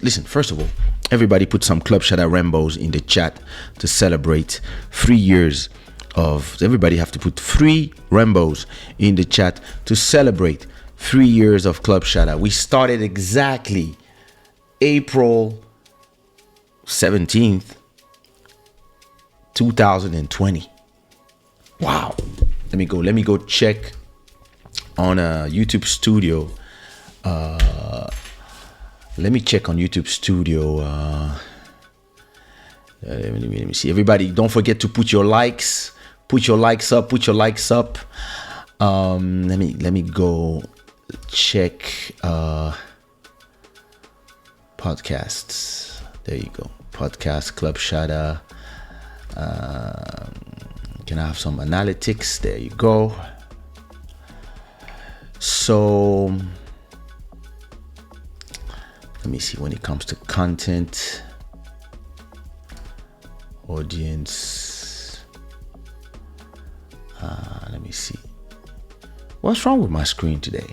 Listen, first of all, everybody put some Club Shada Rambos in the chat to celebrate 3 years of. Everybody have to put 3 Rambos in the chat to celebrate 3 years of Club Shada. We started exactly April 17th, 2020. Wow. Let me go check on a YouTube Studio. Let me check on YouTube Studio. Let me see. Everybody, don't forget to put your likes. Put your likes up. Put your likes up. Let me go check podcasts. There you go. Podcast Club Shada. Can I have some analytics? There you go. So let me see. When it comes to content, audience, let me see. What's wrong with my screen today?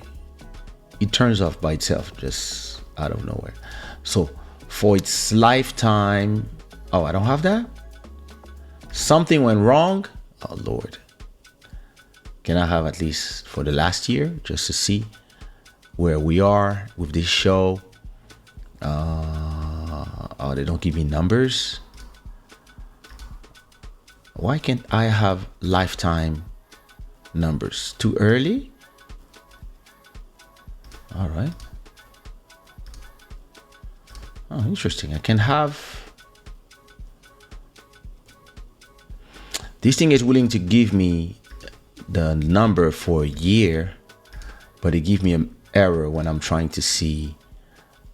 It turns off by itself, just out of nowhere. So for its lifetime, oh, I don't have that? Something went wrong? Oh, Lord. Can I have at least for the last year, just to see where we are with this show? Oh, they don't give me numbers. Why can't I have lifetime numbers? Too early? All right. Oh, interesting. I can have. This thing is willing to give me the number for a year, but it gives me an error when I'm trying to see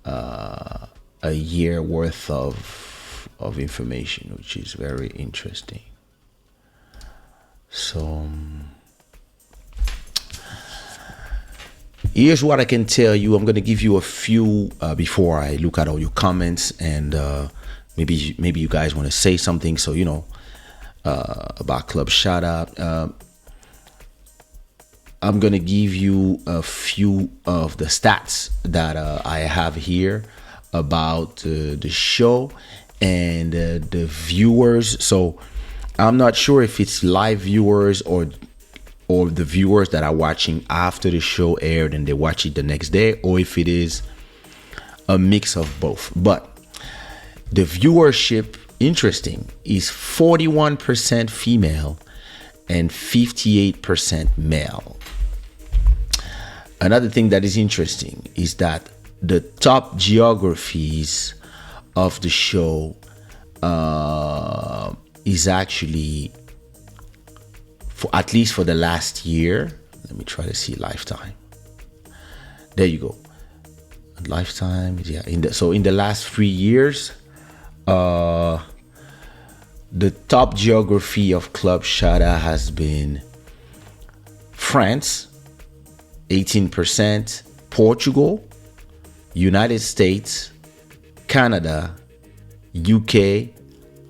a year worth of information, which is very interesting. So here's what I can tell you. I'm going to give you a few before I look at all your comments, and maybe you guys want to say something, so you know, about Club Shada. I'm going to give you a few of the stats that I have here about the show and the viewers. So I'm not sure if it's live viewers or the viewers that are watching after the show aired and they watch it the next day, or if it is a mix of both. But the viewership, interesting, is 41% female and 58% male. Another thing that is interesting is that the top geographies of the show is actually, for at least for the last year. Let me try to see lifetime. There you go. Lifetime, yeah. In the last 3 years, the top geography of Club Shada has been France, 18%, Portugal, United States, Canada, UK,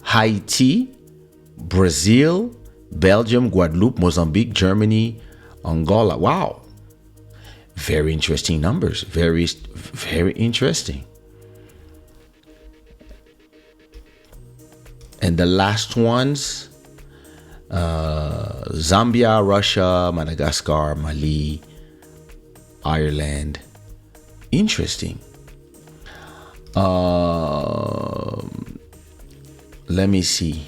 Haiti, Brazil, Belgium, Guadeloupe, Mozambique, Germany, Angola. Wow. Very interesting numbers. Very, very interesting. And the last ones, Zambia, Russia, Madagascar, Mali, Ireland. Interesting. Let me see.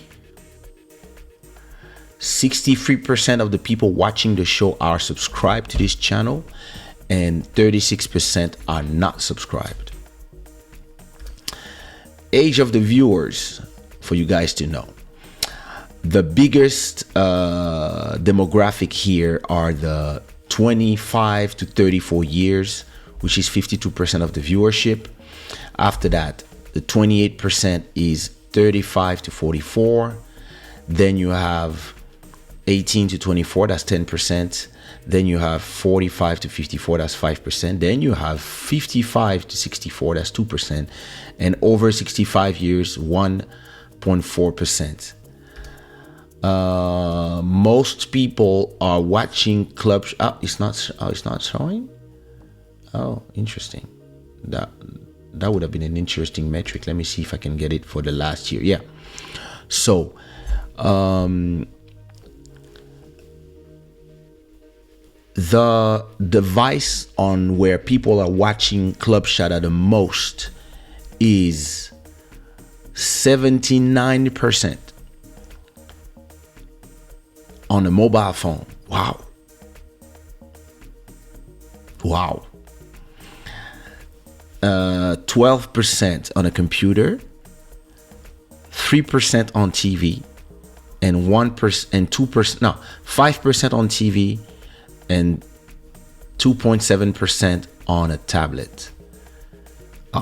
63% of the people watching the show are subscribed to this channel, and 36% are not subscribed. Age of the viewers, for you guys to know. The biggest demographic here are the 25 to 34 years, which is 52% of the viewership. After that, the 28% is 35 to 44. Then you have 18 to 24, that's 10%. Then you have 45 to 54, that's 5%. Then you have 55 to 64, that's 2%. And over 65 years, 1.4%. Most people are watching Club. It's not showing. Oh, interesting. That would have been an interesting metric. Let me see if I can get it for the last year. Yeah. So, the device on where people are watching Club Shada the most is 79% on a mobile phone. Wow. 12% on a computer, 3% on TV, and 1% and 2%. No, 5% on TV, and 2.7% on a tablet.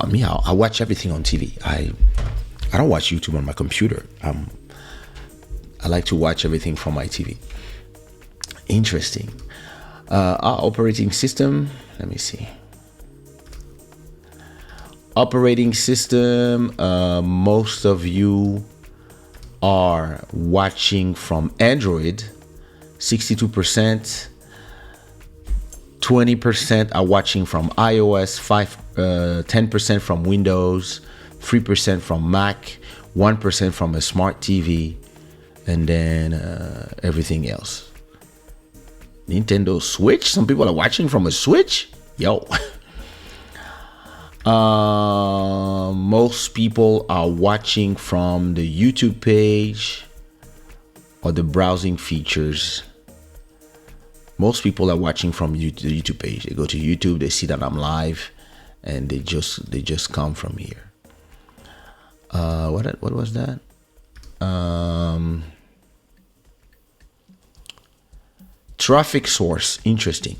Me, I watch everything on TV. I don't watch YouTube on my computer. I like to watch everything from my TV. Interesting. Our operating system. Let me see. Operating system. Most of you are watching from Android. 62%. 20% are watching from iOS, 10% from Windows, 3% from Mac, 1% from a smart TV, and then everything else. Nintendo Switch. Some people are watching from a Switch. Yo. Most people are watching from the YouTube page or the browsing features. Most people are watching from the YouTube page. They go to YouTube, they see that I'm live, and they just come from here. What was that? Traffic source. Interesting.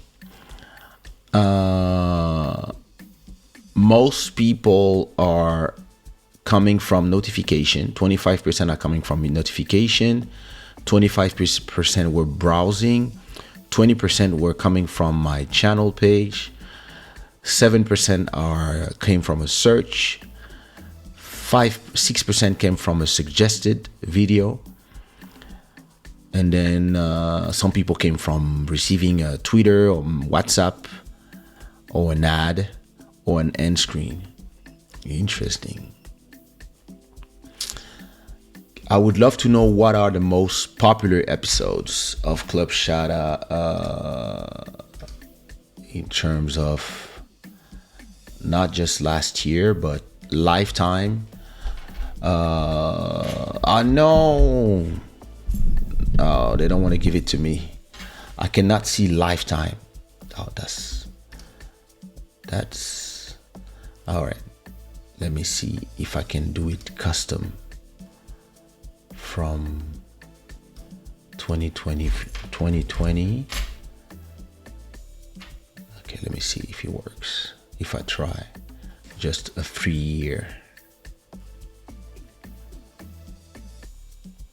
Most people are coming from notification. 25% are coming from notification. 25% were browsing. 20% were coming from my channel page. 7% came from a search. 6% came from a suggested video. And then some people came from receiving a Twitter or WhatsApp or an ad or an end screen. Interesting. I would love to know what are the most popular episodes of Club Shada in terms of not just last year, but lifetime. No. Oh, they don't want to give it to me. I cannot see lifetime. Oh, that's all right. Let me see if I can do it custom from 2020. Okay, let me see if it works. If I try just a 3-year.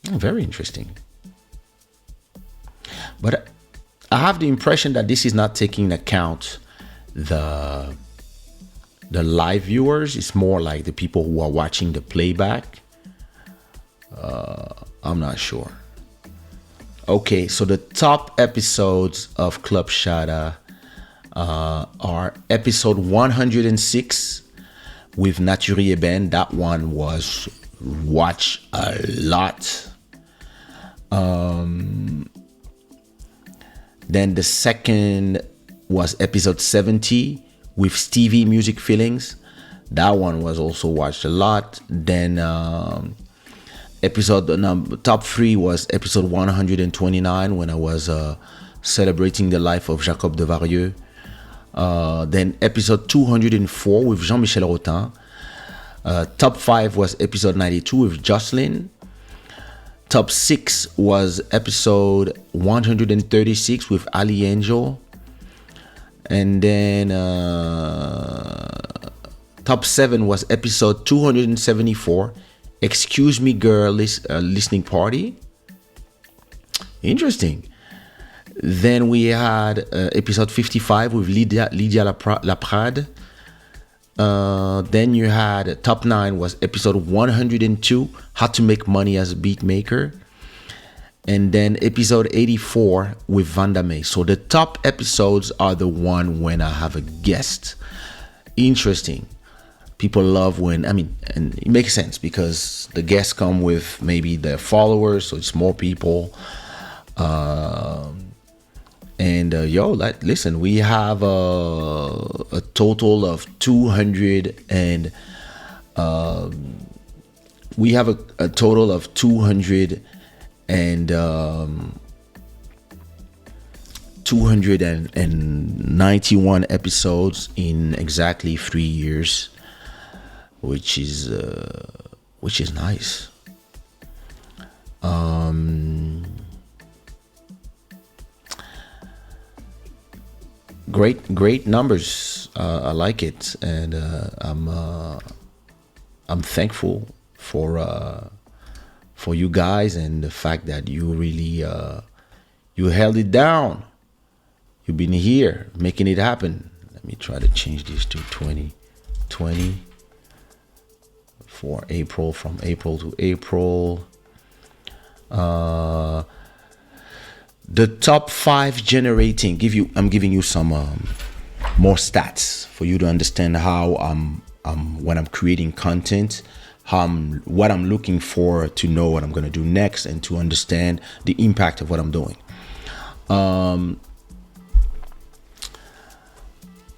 Very interesting. But I have the impression that this is not taking into account the live viewers. It's more like the people who are watching the playback. I'm not sure. Okay, so the top episodes of Club Shada are episode 106 with Naturi Eben. That one was watched a lot. Then the second was episode 70 with Stevie Music Feelings. That one was also watched a lot. Then top 3 was episode 129 when I was celebrating the life of Jacob de Varieux. Then episode 204 with Jean-Michel Rotin. Top 5 was episode 92 with Jocelyn. Top 6 was episode 136 with Ali Angel. And then top 7 was episode 274, Excuse Me Girl Listening Party. Interesting. Then we had episode 55 with Lydia Laprade. Then you had top 9 was episode 102, How to Make Money as a Beat Maker. And then episode 84 with Vanda May. So the top episodes are the one when I have a guest. Interesting. people love when, I mean, and it makes sense because the guests come with maybe their followers, so it's more people. And like, listen, we have a total of 200 and we have a total of 200 and 291 episodes in exactly 3 years, which is nice. Great numbers. I like it, and I'm thankful for you guys and the fact that you really you held it down. You've been here making it happen. Let me try to change this to 2020 for April, from April to April. The top 5 generating. I'm giving you some more stats for you to understand how when I'm creating content, what I'm looking for to know what I'm going to do next and to understand the impact of what I'm doing.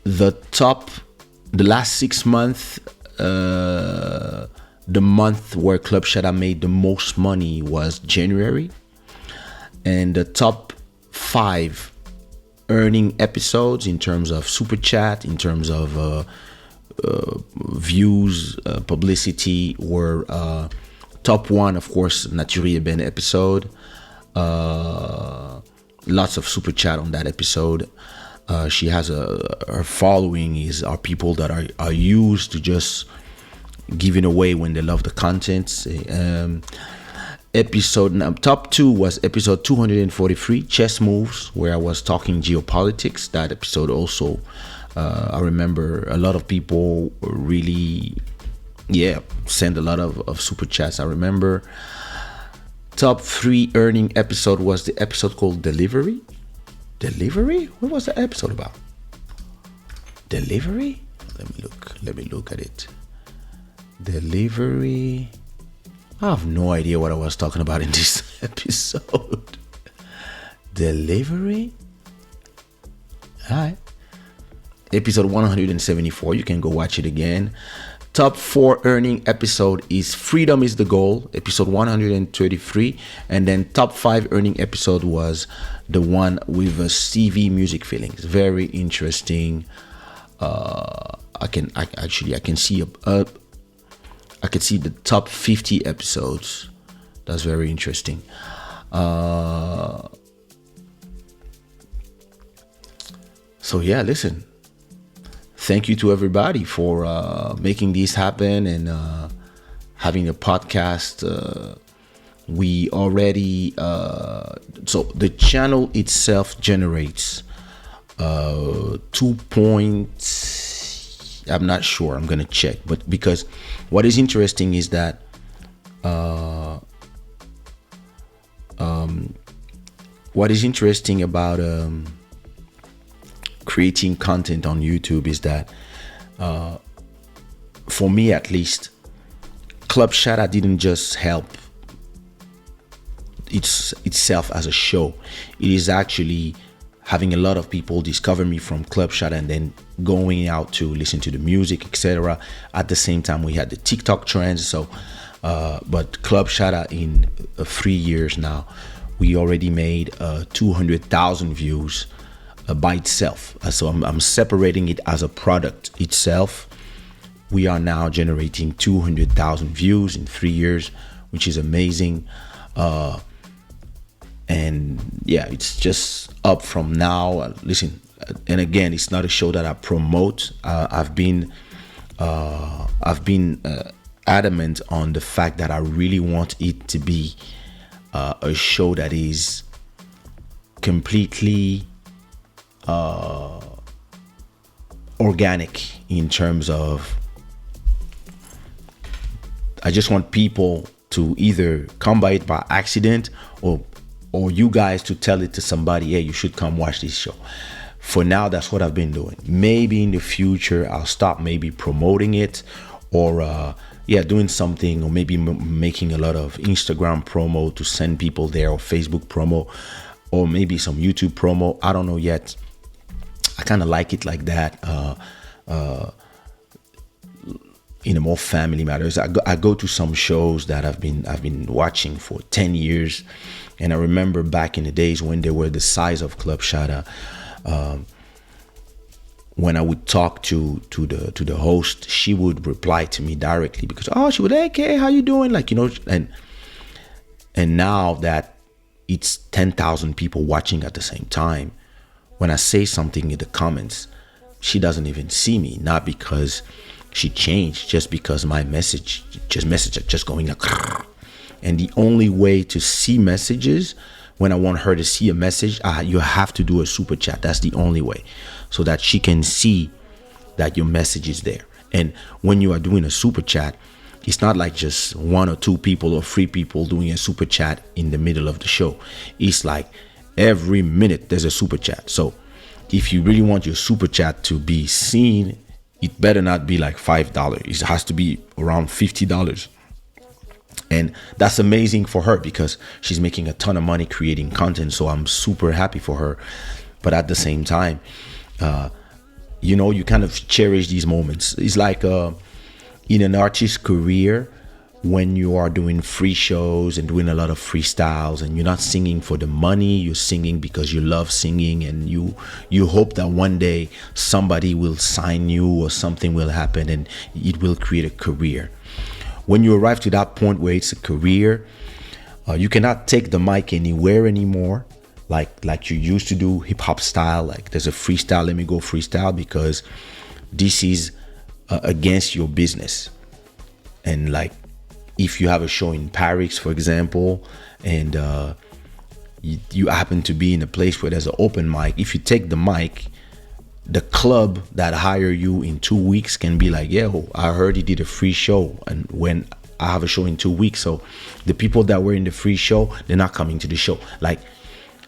The last 6 months, the month where Club Shada made the most money was January. And the top 5 earning episodes in terms of super chat, in terms of views, publicity, were top 1, of course, Naturie Ben episode. Lots of super chat on that episode. She has her following are people that are used to just giving away when they love the content. Top 2 was episode 243, Chess Moves, where I was talking geopolitics. That episode also, I remember a lot of people really, send a lot of super chats. I remember top 3 earning episode was the episode called Delivery. Delivery? What was the episode about? Delivery? Let me look at it. Delivery. I have no idea what I was talking about in this episode. Delivery? Alright. Episode 174. You can go watch it again. Top 4 earning episode is Freedom is the Goal, episode 133. And then top 5 earning episode was the one with Stevie Music Feelings. Very interesting. I can see I could see the top 50 episodes. That's very interesting. So yeah, listen. Thank you to everybody for making this happen and having a podcast. We already so the channel itself generates 2 points. I'm not sure. I'm gonna check, but because what is interesting is that what is interesting about creating content on YouTube is that for me at least, Club Shada didn't just help itself as a show. It is actually having a lot of people discover me from Club Shada and then going out to listen to the music, etc. At the same time, we had the TikTok trends. So, but Club Shada in 3 years now, we already made 200,000 views by itself. So I'm separating it as a product itself. We are now generating 200,000 views in 3 years, which is amazing. And yeah, it's just up from now. Listen, and again, it's not a show that I promote. I've been adamant on the fact that I really want it to be a show that is completely organic in terms of, I just want people to either come by it by accident or you guys to tell it to somebody, hey, you should come watch this show. For now, that's what I've been doing. Maybe in the future, I'll stop maybe promoting it, or yeah, doing something, or maybe making a lot of Instagram promo to send people there, or Facebook promo, or maybe some YouTube promo. I don't know yet. I kind of like it like that. In a more family matters, I go to some shows that I've been watching for 10 years, and I remember back in the days when they were the size of Club Shada. When I would talk to the host, she would reply to me directly, because she would, hey Kay, how you doing, like, and now that it's 10,000 people watching at the same time, when I say something in the comments, she doesn't even see me, not because she changed, just because my message just going like, and the only way to see messages, when I want her to see a message, you have to do a super chat. That's the only way, so that she can see that your message is there. And when you are doing a super chat, it's not like just 1 or 2 people or 3 people doing a super chat in the middle of the show. It's like every minute there's a super chat. So if you really want your super chat to be seen, it better not be like $5. It has to be around $50. And that's amazing for her, because she's making a ton of money creating content. So I'm super happy for her. But at the same time, you kind of cherish these moments. It's like in an artist's career, when you are doing free shows and doing a lot of freestyles, and you're not singing for the money, you're singing because you love singing, and you hope that one day somebody will sign you or something will happen and it will create a career. When you arrive to that point where it's a career, you cannot take the mic anywhere anymore, like you used to do hip hop style. Like, there's a freestyle, let me go freestyle, because this is against your business. And like, if you have a show in Paris, for example, and you happen to be in a place where there's an open mic, if you take the mic, the club that hire you in 2 weeks can be like, yo, I heard he did a free show, and when I have a show in 2 weeks, so the people that were in the free show, they're not coming to the show. Like,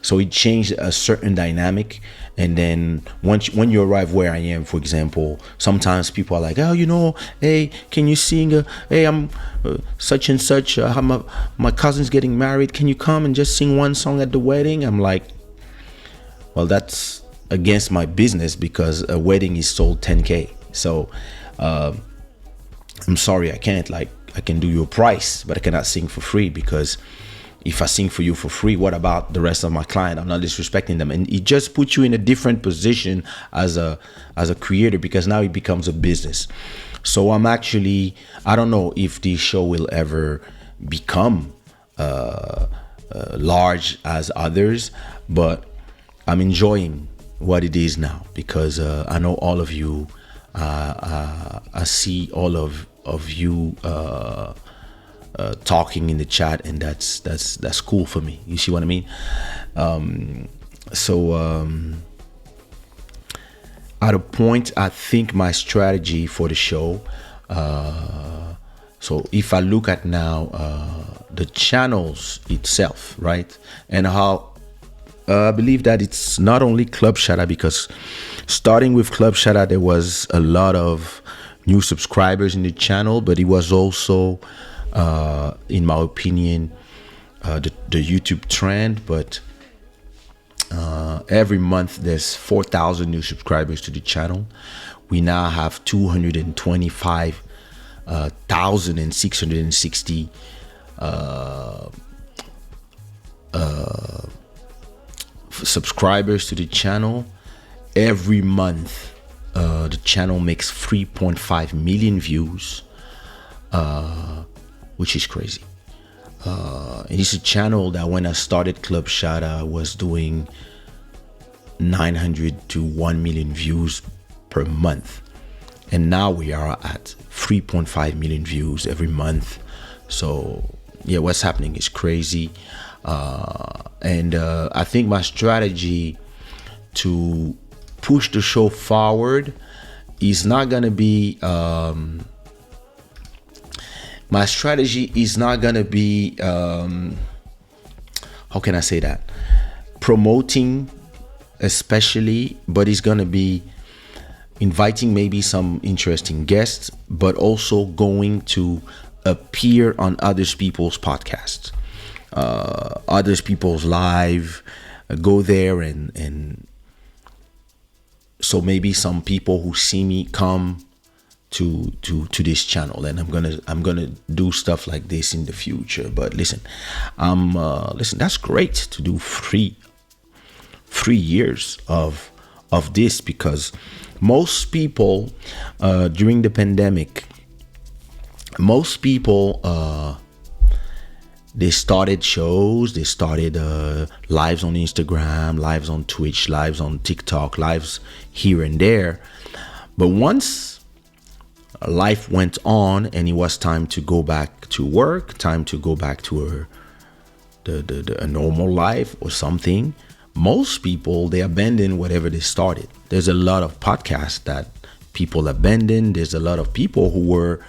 so it changed a certain dynamic. And then when you arrive where I am, for example, sometimes people are like, hey, can you sing? Hey, I'm such and such. My cousin's getting married. Can you come and just sing one song at the wedding? I'm like, well, that's against my business, because a wedding is sold 10K. So I'm sorry, I can't. Like, I can do your price, but I cannot sing for free, because if I sing for you for free, what about the rest of my client? I'm not disrespecting them. And it just puts you in a different position as a creator, because now it becomes a business. So I'm actually, I don't know if this show will ever become large as others, but I'm enjoying what it is now, because I know all of you, I see all of you talking in the chat, and that's cool for me. You see what I mean? At a point, I think my strategy for the show, so if I look at now the channels itself, right, and how I believe that it's not only Club Shada, because starting with Club Shada, there was a lot of new subscribers in the channel, but it was also in my opinion, the YouTube trend. But every month there's 4,000 new subscribers to the channel. We now have 225,660 subscribers to the channel. Every month the channel makes 3.5 million views, which is crazy. And it's a channel that when I started Club Shada was doing 900 to 1 million views per month, and now we are at 3.5 million views every month. So yeah, what's happening is crazy. And I think my strategy to push the show forward is not gonna be my strategy is not gonna be how can I say that, promoting especially, but it's gonna be inviting maybe some interesting guests, but also going to appear on others people's podcasts, others people's live, go there and so maybe some people who see me come to this channel, and I'm gonna do stuff like this in the future. But listen, listen, that's great to do 3 years of this, because most people during the pandemic, most people they started shows, they started lives on Instagram, lives on Twitch, lives on TikTok, lives here and there. But once life went on and it was time to go back to work, time to go back to a normal life or something, most people, they abandon whatever they started. There's a lot of podcasts that people abandoned. There's a lot of people who were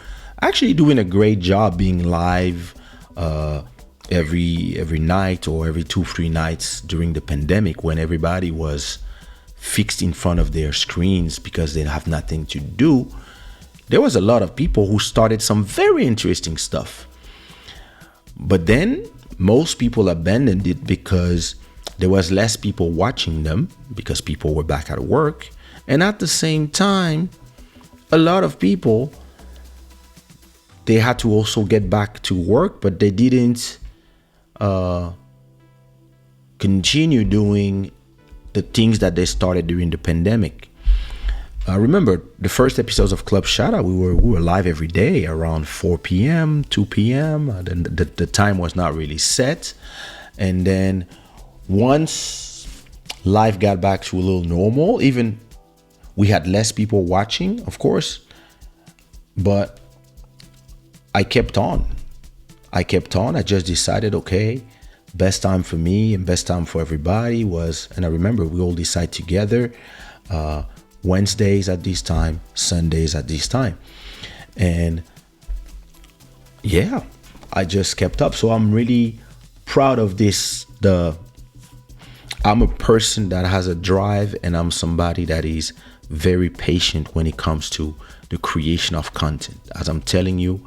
actually doing a great job being live every night or every 2-3 nights during the pandemic, when everybody was fixed in front of their screens because they have nothing to do. There was a lot of people who started some very interesting stuff. But then most people abandoned it because there was less people watching them, because people were back at work. And at the same time, a lot of people, they had to also get back to work, but they didn't continue doing the things that they started during the pandemic. Remember the first episodes of Club Shada, we were live every day around 4 p.m., 2 p.m. The time was not really set. And then once life got back to a little normal, even we had less people watching, of course, but I kept on. I just decided, okay, best time for me and best time for everybody was, and I remember we all decide together, Wednesdays at this time, Sundays at this time. And yeah, I just kept up. So I'm really proud of this. I'm a person that has a drive, and I'm somebody that is very patient when it comes to the creation of content. As I'm telling you,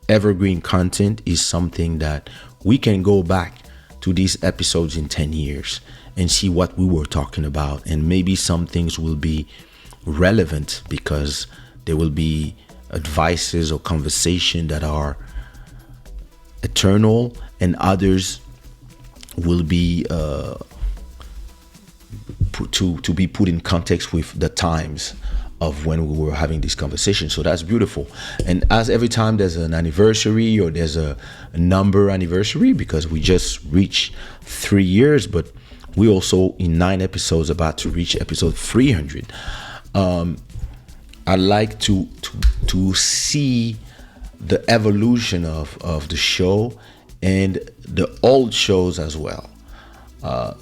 evergreen content is something that we can go back to these episodes in 10 years and see what we were talking about. And maybe some things will be relevant because there will be advices or conversation that are eternal, and others will be to be put in context with the times of when we were having this conversation. So that's beautiful. And as every time there's an anniversary or there's a number anniversary, because we just reached 3 years, but we also in 9 episodes about to reach episode 300. I like to see the evolution of the show and the old shows as well.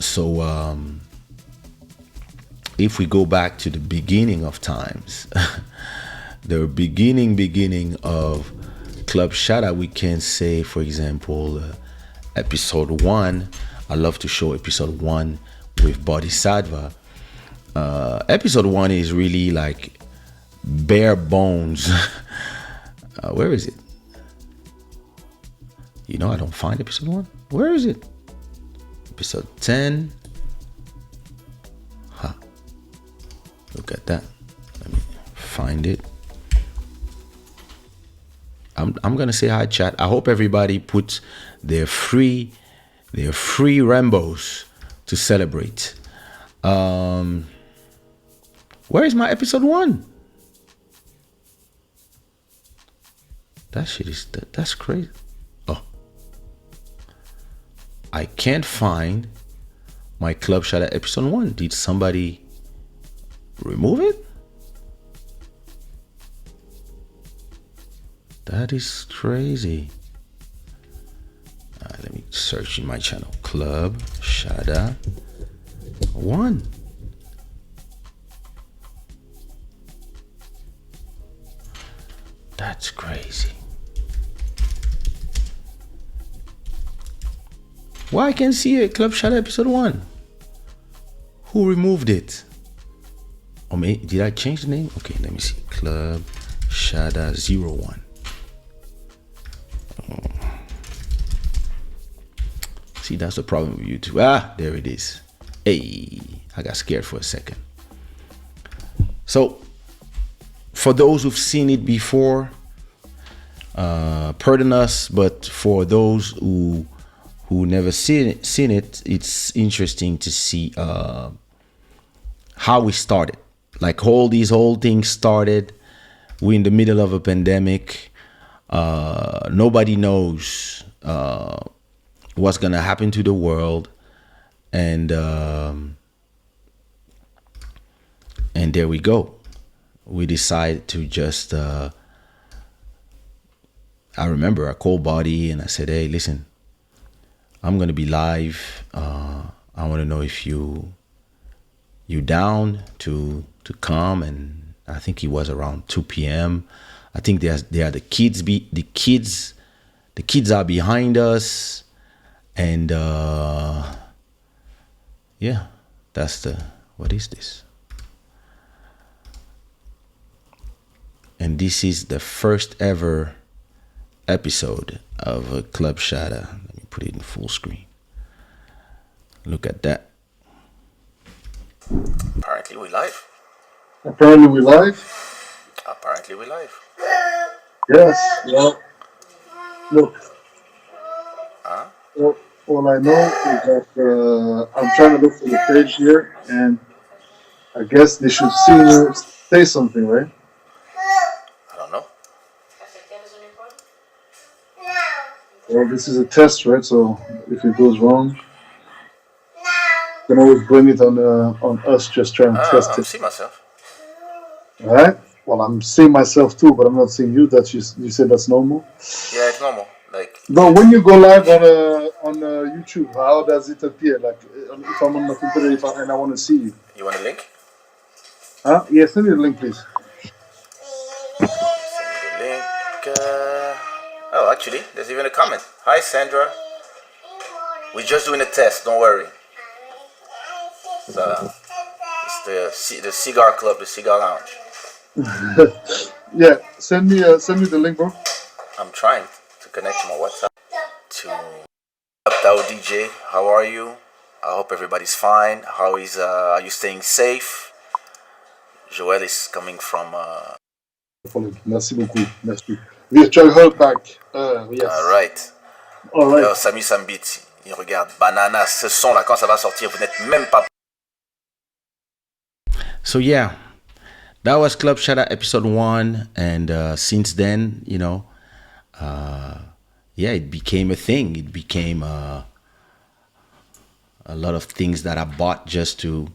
So if we go back to the beginning of times, the beginning of Club Shada, we can say, for example, episode 1. I love to show episode 1 with Bodhisattva. Episode 1 is really like bare bones. Where is it? You know, I don't find episode 1. Where is it? Episode 10. Huh. Look at that. Let me find it. I'm gonna say hi, chat. I hope everybody puts their free Rambos to celebrate. Where is my episode 1? That shit is that's crazy. Oh, I can't find my Club Shada episode 1. Did somebody remove it? That is crazy. Let me search in my channel. Club Shada 1. That's crazy. Why I can't see it? Club Shada episode 1. Who removed it? Or did I change the name? Okay, let me see. Club Shada 01. See, that's the problem with YouTube. Ah, there it is. Hey, I got scared for a second. So, for those who've seen it before, pardon us, but for those who never seen it, it's interesting to see how we started. Like all these whole things started. We're in the middle of a pandemic. Nobody knows what's gonna happen to the world, and there we go. We decided to just. I remember I called Body and I said, "Hey, listen, I'm gonna be live. I want to know if you down to come." And I think it was around 2 p.m. I think they are the kids. The kids are behind us, and yeah, that's the. What is this? And this is the first ever episode of Club Shada. Let me put it in full screen. Look at that. Apparently we live. Apparently we live. Apparently we live. Yes. Well, look. All I know is that I'm trying to look for the page here, and I guess they should see you say something, right? I don't know. Well, this is a test, right? So if it goes wrong, you can always blame it on us just trying to test I it. see myself. All right. Well, I'm seeing myself too, but I'm not seeing you. That you said that's normal. Yeah, it's normal. Like. No, when you go live on YouTube, how does it appear? Like if I'm on my computer, and I want to see you. You want a link? Huh? Yeah, send me the link, please. Send me the link. Oh, actually, there's even a comment. Hi, Sandra. We're just doing a test. Don't worry. It's the cigar club, the cigar lounge. Yeah, send me the link, bro. I'm trying to connect to my WhatsApp. Tao DJ, how are you? I hope everybody's fine. Are you staying safe? Joel is coming from. Merci beaucoup. Merci. Virtual hold back. Yes. Alright. Alright. Samy Sambit, il regarde. Banana, ce son là, quand ça va sortir, vous n'êtes même pas. So yeah, that was Club Shada episode 1, and since then, yeah, it became a thing. It became a lot of things that I bought just to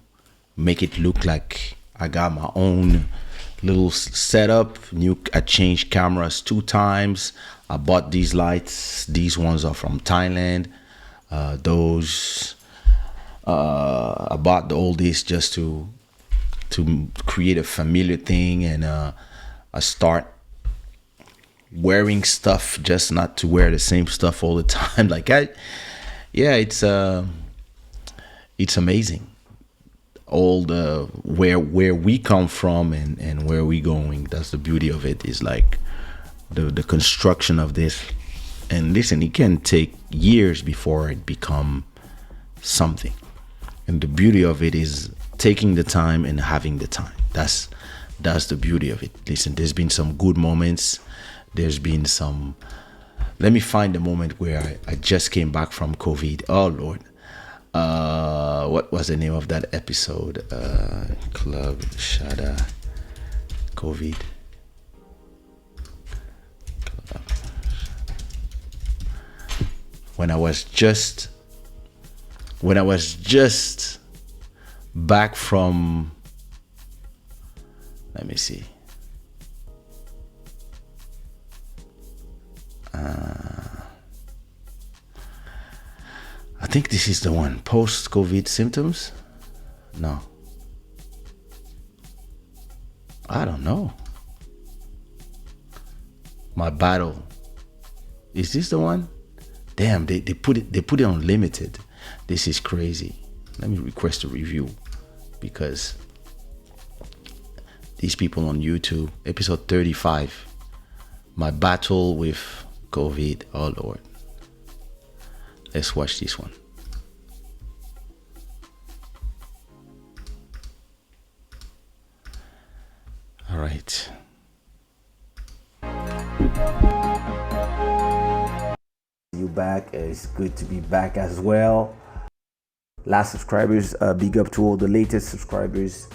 make it look like I got my own little setup. I changed cameras 2 times. I bought these lights. These ones are from Thailand. I bought all this just to create a familiar thing, and I start wearing stuff just not to wear the same stuff all the time. It's amazing. All the where we come from and where we going. That's the beauty of it. Is like the construction of this. And listen, it can take years before it become something. And the beauty of it is taking the time and having the time. That's the beauty of it. Listen, there's been some good moments. There's been some. Let me find the moment where I just came back from COVID. Oh Lord. What was the name of that episode? Club Shada COVID. When I was just back from, let me see. I think this is the one. Post-COVID symptoms? No. I don't know. My battle. Is this the one? Damn, they put it on limited. This is crazy. Let me request a review because these people on YouTube. Episode 35. My battle with COVID. Oh Lord. Let's watch this one. All right. You back. It's good to be back as well. Last subscribers, big up to all the latest subscribers.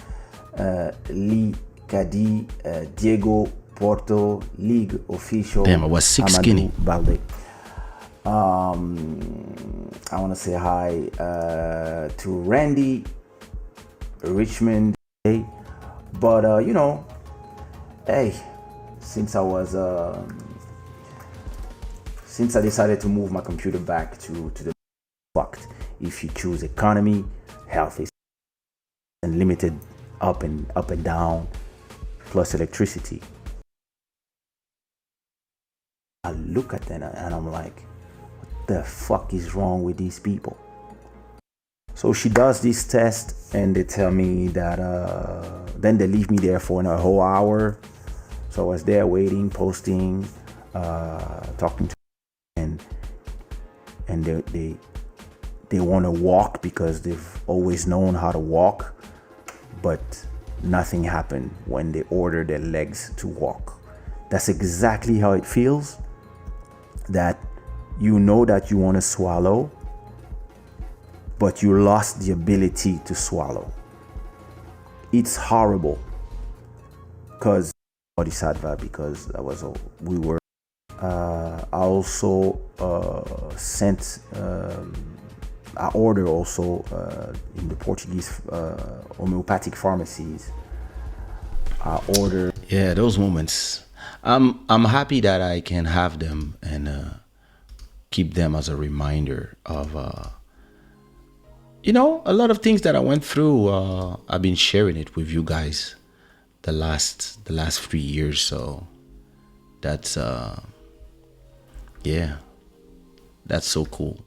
Lee, Kadi, Diego, Porto, League Official. Damn, I was six Amadou skinny. Balde. I want to say hi to Randy, Richmond. But you know, hey, since I decided to move my computer back to the fucked. If you choose economy, health is unlimited, up and down, plus electricity. I look at that and I'm like, what the fuck is wrong with these people? So she does this test and they tell me that then they leave me there for a whole hour. So I was there waiting, posting, talking to and they want to walk because they've always known how to walk, but nothing happened when they order their legs to walk. That's exactly how it feels, that you know that you want to swallow, but you lost the ability to swallow. It's horrible because Bodhisattva, because we were I also sent I order also in the Portuguese homeopathic pharmacies. I order. Yeah, those moments. I'm happy that I can have them and keep them as a reminder of a lot of things that I went through. I've been sharing it with you guys the last 3 years. So that's yeah, that's so cool.